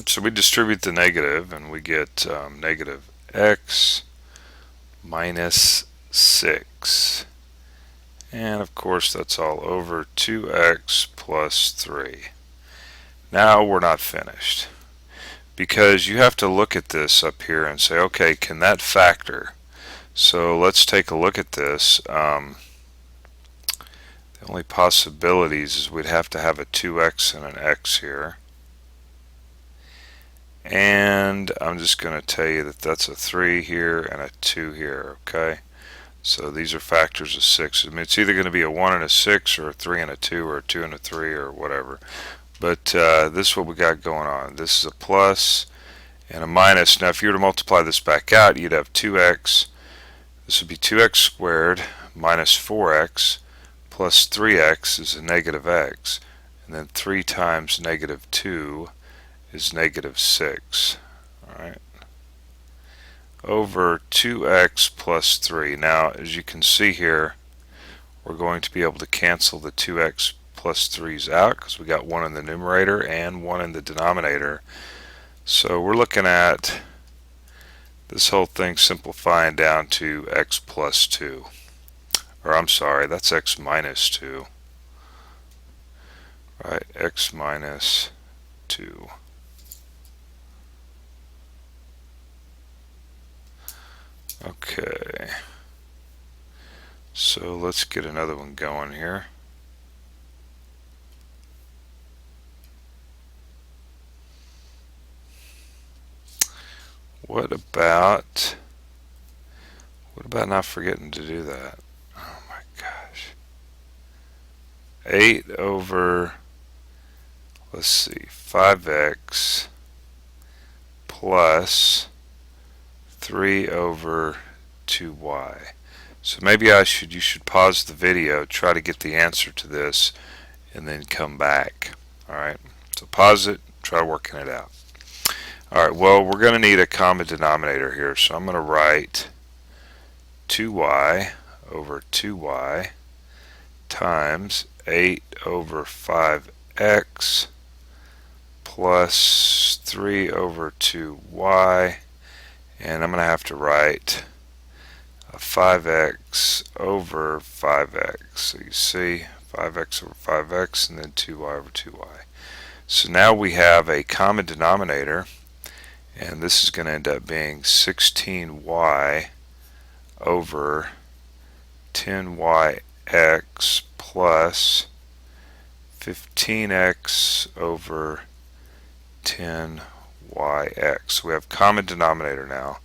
So we distribute the negative and we get negative x minus 6. And of course that's all over 2x plus 3. Now we're not finished, because you have to look at this up here and say, okay, can that factor? So let's take a look at this. The only possibilities is we'd have to have a 2x and an x here. And I'm just going to tell you that that's a 3 here and a 2 here, okay? So these are factors of 6. I mean, it's either going to be a 1 and a 6 or a 3 and a 2 or a 2 and a 3 or whatever. But this is what we got going on. This is a plus and a minus. Now if you were to multiply this back out, you'd have 2x. This would be 2x squared minus 4x plus 3x is a negative x. And then 3 times negative 2 is negative 6. Alright. Over 2x plus 3. Now, as you can see here, we're going to be able to cancel the 2x plus 3's out because we got one in the numerator and one in the denominator. So we're looking at this whole thing simplifying down to x plus 2. Or I'm sorry, that's x minus 2. Right, x minus 2. Okay, so let's get another one going here. What about not forgetting to do that? Oh my gosh. 8 over, let's see, 5x plus 3 over 2y. So maybe you should pause the video, try to get the answer to this, and then come back. Alright, so pause it, try working it out. Alright, well, we're going to need a common denominator here, so I'm going to write 2y over 2y times 8 over 5x plus 3 over 2y, and I'm going to have to write 5x over 5x. So you see 5x over 5x and then 2y over 2y. So now we have a common denominator, and this is going to end up being 16y over 10yx plus 15x over 10yx. We have common denominator now,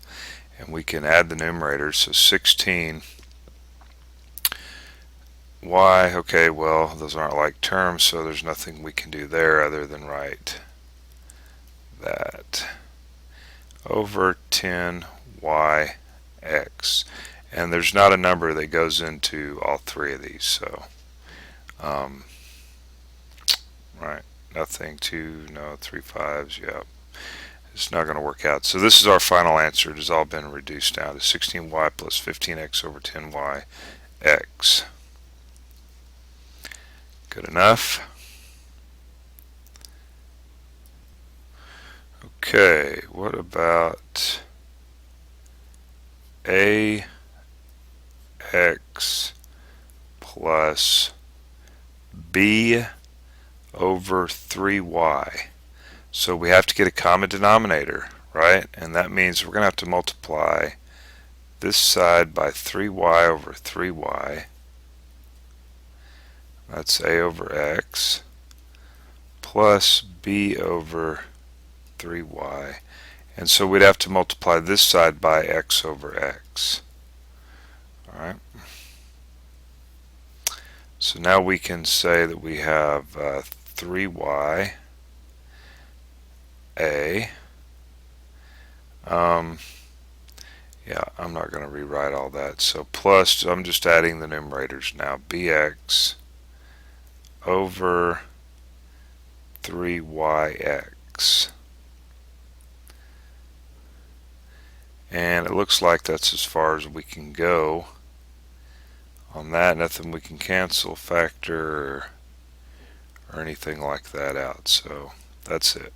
and we can add the numerators. So 16y, okay, well, those aren't like terms, so there's nothing we can do there other than write that over 10yx. And there's not a number that goes into all three of these, so right, nothing, 2, no, 3 5s, yep. It's not going to work out. So this is our final answer. It has all been reduced down to 16y plus 15x over 10yx. Good enough. Okay, what about ax plus b over 3y? So we have to get a common denominator, right? And that means we're going to have to multiply this side by 3y over 3y. That's a over x plus b over 3y. And so we'd have to multiply this side by x over x. Alright. So now we can say that we have 3y a. Yeah, I'm not going to rewrite all that. So plus, I'm just adding the numerators now. Bx over 3yx. And it looks like that's as far as we can go on that. Nothing we can cancel, factor, or anything like that out. So that's it.